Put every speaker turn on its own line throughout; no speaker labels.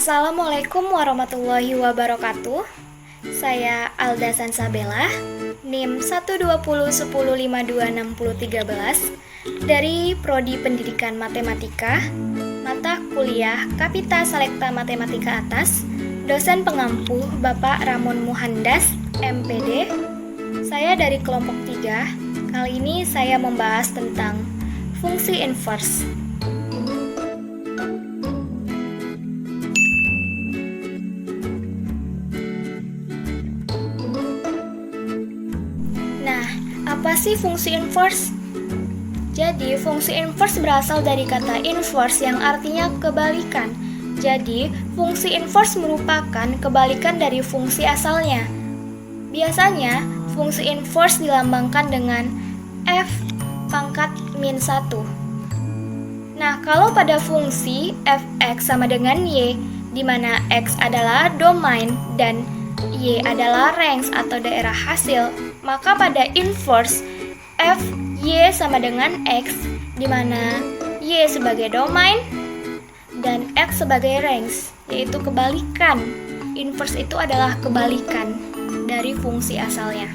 Assalamualaikum warahmatullahi wabarakatuh. Saya Alda Sansabella, NIM 12010526013 dari Prodi Pendidikan Matematika, mata kuliah Kapita Selekta Matematika Atas, dosen pengampu Bapak Ramon Muhandas, MPD. Saya dari kelompok 3. Kali ini saya membahas tentang fungsi inverse. Nah, apa sih fungsi inverse? Jadi, fungsi inverse berasal dari kata inverse yang artinya kebalikan. Jadi, fungsi inverse merupakan kebalikan dari fungsi asalnya. Biasanya, fungsi inverse dilambangkan dengan f pangkat min 1. Nah, kalau pada fungsi fx sama dengan y, di mana x adalah domain dan y adalah range atau daerah hasil, maka pada inverse f y sama dengan x, di mana y sebagai domain dan x sebagai range, yaitu kebalikan. Inverse itu adalah kebalikan dari fungsi asalnya.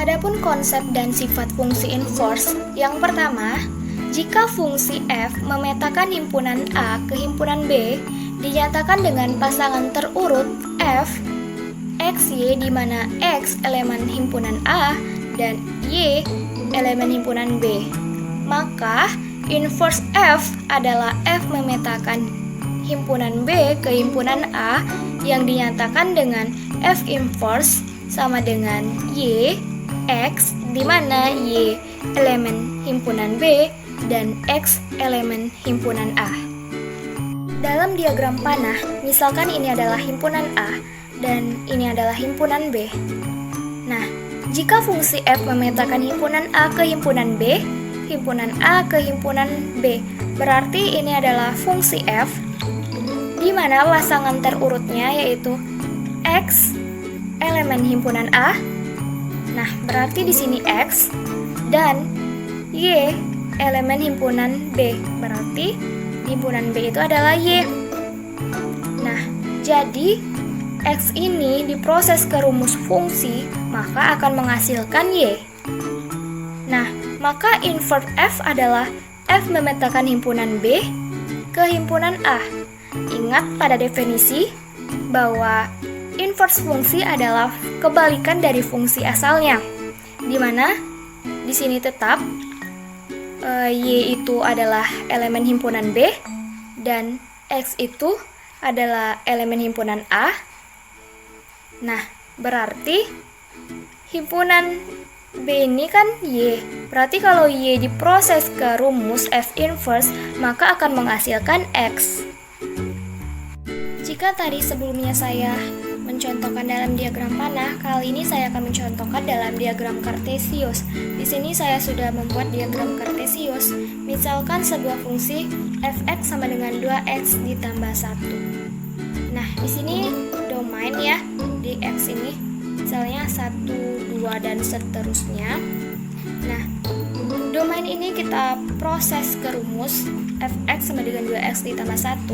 Adapun konsep dan sifat fungsi inverse, yang pertama, jika fungsi f memetakan himpunan A ke himpunan B, dinyatakan dengan pasangan terurut f, x, y, di mana x elemen himpunan A dan y elemen himpunan B. Maka, inverse f adalah f memetakan himpunan B ke himpunan A yang dinyatakan dengan f inverse sama dengan y, x, di mana y elemen himpunan B dan x elemen himpunan A. Dalam diagram panah, misalkan ini adalah himpunan A dan ini adalah himpunan B. Nah, jika fungsi f memetakan himpunan A ke himpunan B, himpunan A ke himpunan B, berarti ini adalah fungsi f, di mana pasangan terurutnya yaitu x elemen himpunan A. Nah, berarti di sini x dan y elemen himpunan B, berarti himpunan B itu adalah y. Nah, jadi x ini diproses ke rumus fungsi, maka akan menghasilkan y. Nah, maka invert f adalah f memetakan himpunan B ke himpunan A. Ingat pada definisi bahwa inverse fungsi adalah kebalikan dari fungsi asalnya, di mana di sini tetap y itu adalah elemen himpunan B dan x itu adalah elemen himpunan A. Nah, berarti himpunan B ini kan y. Berarti kalau y diproses ke rumus f inverse, maka akan menghasilkan x. Jika tadi sebelumnya saya mencontohkan dalam diagram panah, kali ini saya akan mencontohkan dalam diagram kartesius. Di sini saya sudah membuat diagram kartesius. Misalkan sebuah fungsi fx sama dengan 2x ditambah 1. Nah, di sini domain ya, di x ini misalnya 1, 2 dan seterusnya. Nah, domain ini kita proses ke rumus fx sama dengan 2x ditambah 1,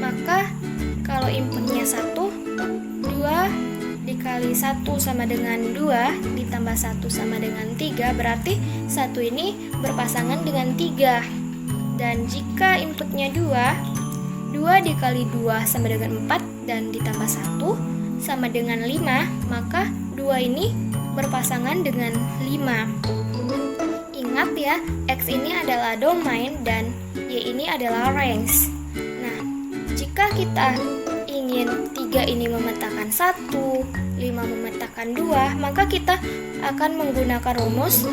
maka kalau inputnya 1, 2 dikali 1 sama dengan 2 ditambah 1 sama dengan 3, berarti 1 ini berpasangan dengan 3. Dan jika inputnya 2 dikali 2 sama dengan 4 dan ditambah 1 sama dengan 5, maka 2 ini berpasangan dengan 5. Ingat ya, x ini adalah domain dan y ini adalah range. Nah, jika kita ingin 3 ini memetakan 1, 5 memetakan 2, maka kita akan menggunakan rumus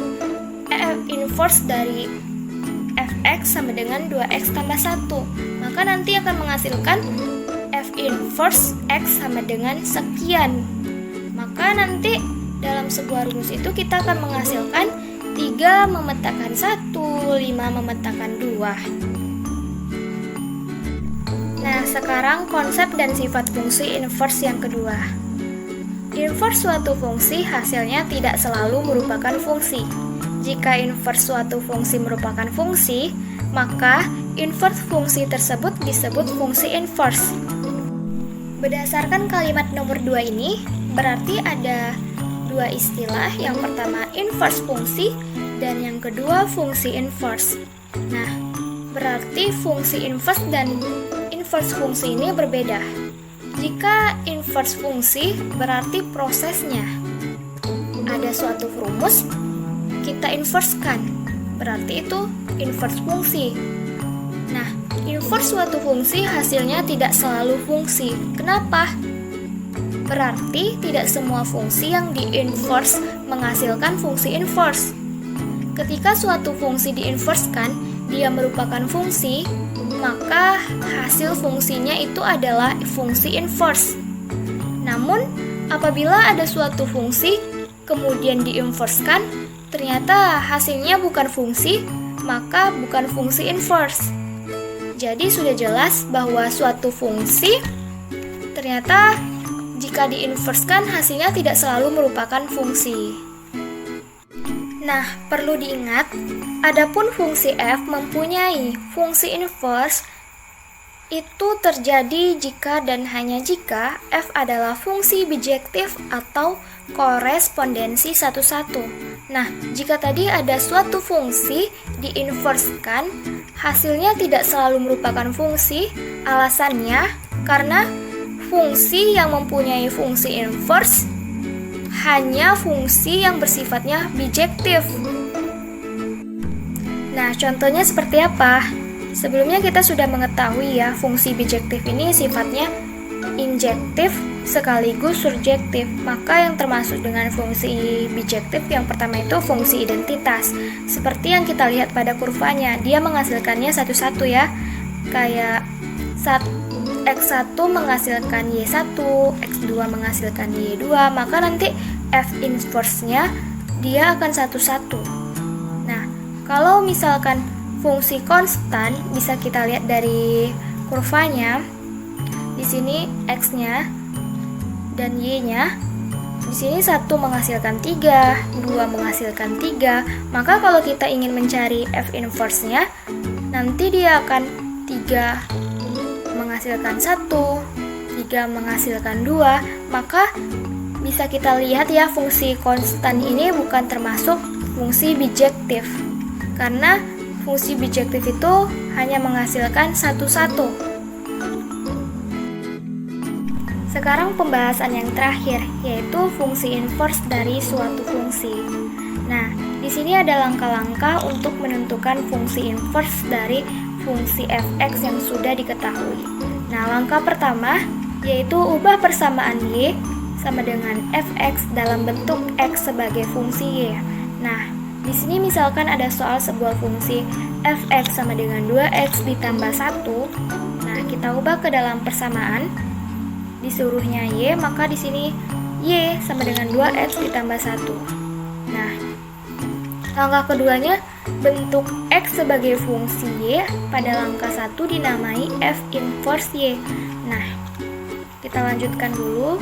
f inverse dari fx sama dengan 2x tambah 1. Maka nanti akan menghasilkan f inverse x sama dengan sekian. Maka nanti dalam sebuah rumus itu kita akan menghasilkan 3 memetakan 1, 5 memetakan 2. Nah, sekarang konsep dan sifat fungsi inverse yang kedua. Inverse suatu fungsi hasilnya tidak selalu merupakan fungsi. Jika inverse suatu fungsi merupakan fungsi, maka inverse fungsi tersebut disebut fungsi inverse. Berdasarkan kalimat nomor 2 ini, berarti ada dua istilah. Yang pertama inverse fungsi dan yang kedua fungsi inverse. Nah, berarti fungsi inverse dan inverse fungsi ini berbeda. Jika inverse fungsi berarti prosesnya. Ada suatu rumus, kita inversekan, berarti itu inverse fungsi. Nah, inverse suatu fungsi hasilnya tidak selalu fungsi. Kenapa? Berarti tidak semua fungsi yang di-inverse menghasilkan fungsi inverse. Ketika suatu fungsi di-inversekan, dia merupakan fungsi, maka hasil fungsinya itu adalah fungsi inverse. Namun, apabila ada suatu fungsi kemudian di-inversekan, ternyata hasilnya bukan fungsi, maka bukan fungsi inverse. Jadi sudah jelas bahwa suatu fungsi ternyata jika di-inversekan hasilnya tidak selalu merupakan fungsi. Nah, perlu diingat, adapun fungsi f mempunyai fungsi inverse itu terjadi jika dan hanya jika f adalah fungsi bijektif atau korespondensi satu-satu. Nah, jika tadi ada suatu fungsi di-inversekan, hasilnya tidak selalu merupakan fungsi. Alasannya karena fungsi yang mempunyai fungsi inverse hanya fungsi yang bersifatnya bijektif. Nah, contohnya seperti apa? Sebelumnya kita sudah mengetahui ya, fungsi bijektif ini sifatnya injektif sekaligus surjektif. Maka yang termasuk dengan fungsi bijektif yang pertama itu fungsi identitas. Seperti yang kita lihat pada kurvanya, dia menghasilkannya satu-satu ya. Kayak X1 menghasilkan Y1, X2 menghasilkan Y2, maka nanti F inverse-nya dia akan satu-satu. Nah, kalau misalkan fungsi konstan, bisa kita lihat dari kurvanya. Di sini X-nya dan Y-nya. Di sini 1 menghasilkan 3, 2 menghasilkan 3. Maka kalau kita ingin mencari F inverse-nya, nanti dia akan 3 menghasilkan 1, 3 menghasilkan 2. Maka bisa kita lihat ya, fungsi konstan ini bukan termasuk fungsi bijektif. Karena fungsi bijektif itu hanya menghasilkan satu-satu. Sekarang pembahasan yang terakhir, yaitu fungsi inverse dari suatu fungsi. Nah, di sini ada langkah-langkah untuk menentukan fungsi inverse dari fungsi f(x) yang sudah diketahui. Nah, langkah pertama yaitu ubah persamaan y sama dengan f(x) dalam bentuk x sebagai fungsi y. Nah, di sini misalkan ada soal sebuah fungsi f(x) sama dengan 2x ditambah 1. Nah, kita ubah ke dalam persamaan. Disuruhnya y, maka di sini y sama dengan 2x ditambah 1. Nah, langkah keduanya, bentuk x sebagai fungsi y pada langkah 1 dinamai f inverse y. Nah, kita lanjutkan dulu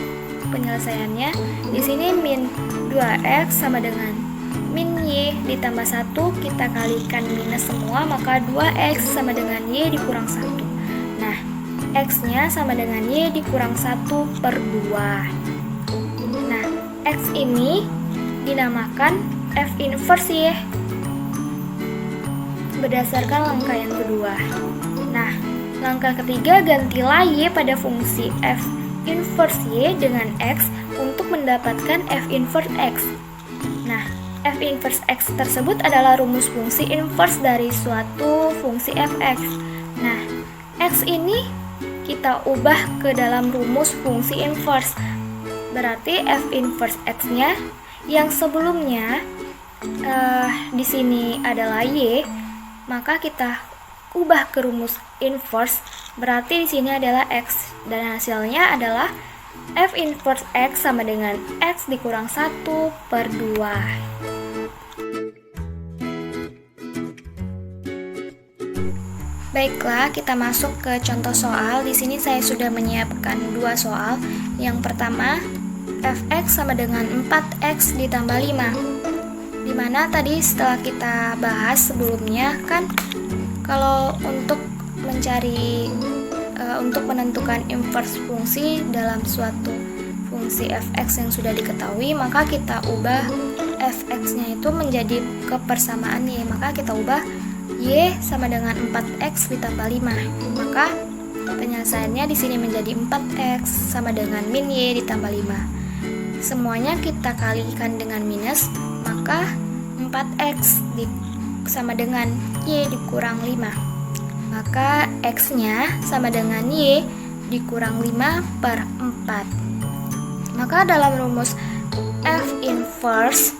penyelesaiannya. Di sini min 2x sama dengan min y ditambah 1, kita kalikan minus semua, maka 2x sama dengan y dikurang 1. Nah, x-nya sama dengan y dikurang 1/2. Nah, x ini dinamakan f inverse y berdasarkan langkah yang kedua. Nah, langkah ketiga, gantilah y pada fungsi f inverse y dengan x untuk mendapatkan f inverse x. Nah, f inverse x tersebut adalah rumus fungsi inverse dari suatu fungsi f(x). Nah, x ini kita ubah ke dalam rumus fungsi inverse. Berarti f inverse x-nya yang sebelumnya di sini adalah y, maka kita ubah ke rumus inverse. Berarti di sini adalah x dan hasilnya adalah f inverse x sama dengan x dikurang 1/2. Baiklah, kita masuk ke contoh soal. Di sini saya sudah menyiapkan 2 soal. Yang pertama, fx sama dengan 4x ditambah 5. Dimana tadi setelah kita bahas sebelumnya kan, kalau untuk untuk menentukan inverse fungsi dalam suatu fungsi fx yang sudah diketahui, maka kita ubah fx-nya itu menjadi kepersamaan y, maka kita ubah y sama dengan 4x ditambah 5. Maka penyelesaiannya di sini menjadi 4x sama dengan min y ditambah 5. Semuanya kita kalikan dengan minus, maka 4x sama dengan y dikurang 5. Maka x-nya sama dengan y dikurang 5 per 4. Maka dalam rumus f inverse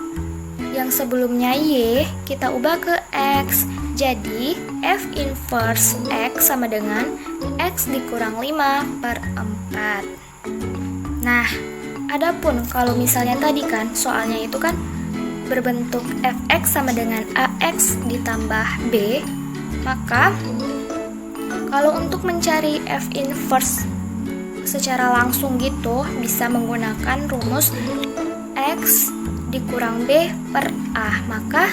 yang sebelumnya y, kita ubah ke x. Jadi f inverse x sama dengan x dikurang 5 per 4. Nah, adapun kalau misalnya tadi kan soalnya itu kan berbentuk fx sama dengan ax ditambah b, maka kalau untuk mencari f inverse secara langsung gitu bisa menggunakan rumus x dikurang b per a. Maka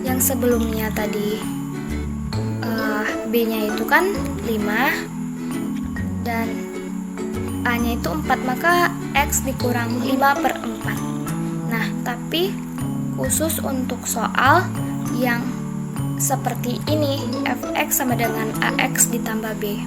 yang sebelumnya tadi b-nya itu kan 5 dan a-nya itu 4, maka x dikurang 5 per 4. Nah, tapi khusus untuk soal yang seperti ini, fx sama dengan ax ditambah b.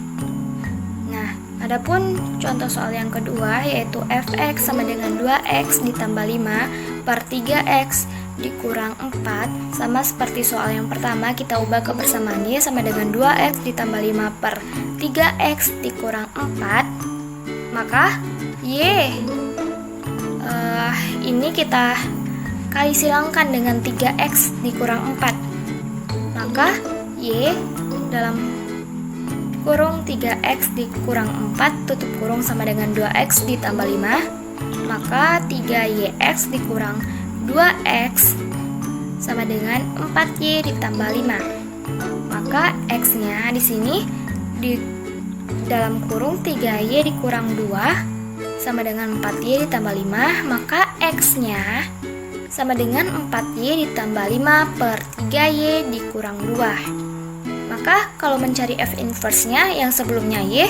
Nah, adapun contoh soal yang kedua yaitu fx sama dengan 2x ditambah 5 per 3x dikurang 4. Sama seperti soal yang pertama, kita ubah kebersamaan y sama dengan 2x ditambah 5 per 3x dikurang 4. Maka y ini kita kali silangkan dengan 3x dikurang 4. Maka y dalam kurung 3x dikurang 4 tutup kurung sama dengan 2x ditambah 5. Maka 3yx dikurang 2x sama dengan 4y ditambah 5. Maka x-nya di sini di dalam kurung 3y dikurang 2 sama dengan 4y ditambah 5. Maka x-nya sama dengan 4y ditambah 5 per 3y dikurang 2. Maka kalau mencari f inverse-nya yang sebelumnya y,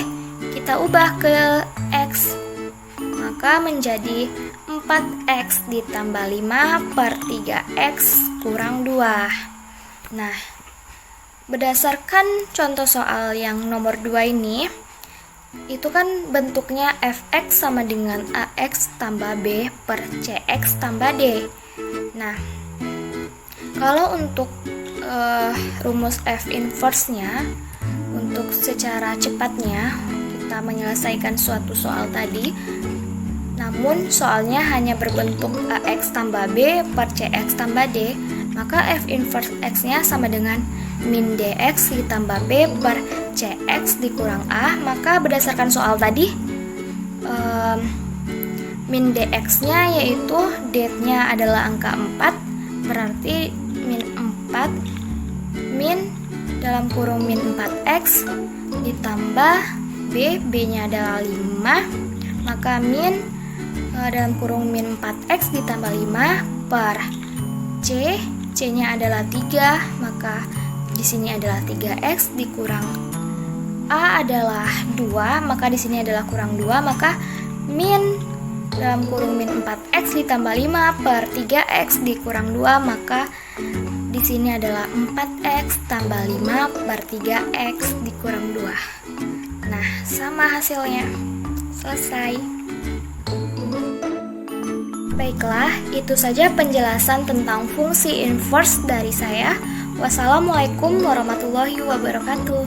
kita ubah ke x. Maka menjadi 4x ditambah 5 per 3x kurang 2. Nah, berdasarkan contoh soal yang nomor 2 ini, itu kan bentuknya fx sama dengan ax tambah b per cx tambah d. Nah, kalau untuk rumus f inverse-nya, untuk secara cepatnya kita menyelesaikan suatu soal tadi, namun soalnya hanya berbentuk ax tambah b per cx tambah d, maka f inverse x-nya sama dengan min dx ditambah b per cx dikurang a. Maka berdasarkan soal tadi, min dx-nya yaitu d-nya adalah angka 4, berarti min 4 min dalam kurung min 4x ditambah b, b-nya adalah 5, maka min dalam kurung min 4x ditambah 5 per c, c-nya adalah 3, maka di sini adalah 3x dikurang a adalah 2, maka di sini adalah kurang 2, maka min dalam kurung min 4x ditambah 5 per 3x dikurang 2, maka di sini adalah 4x tambah 5 per 3x dikurang 2. Nah, sama hasilnya. Selesai. Baiklah, itu saja penjelasan tentang fungsi inverse dari saya. Wassalamualaikum warahmatullahi wabarakatuh.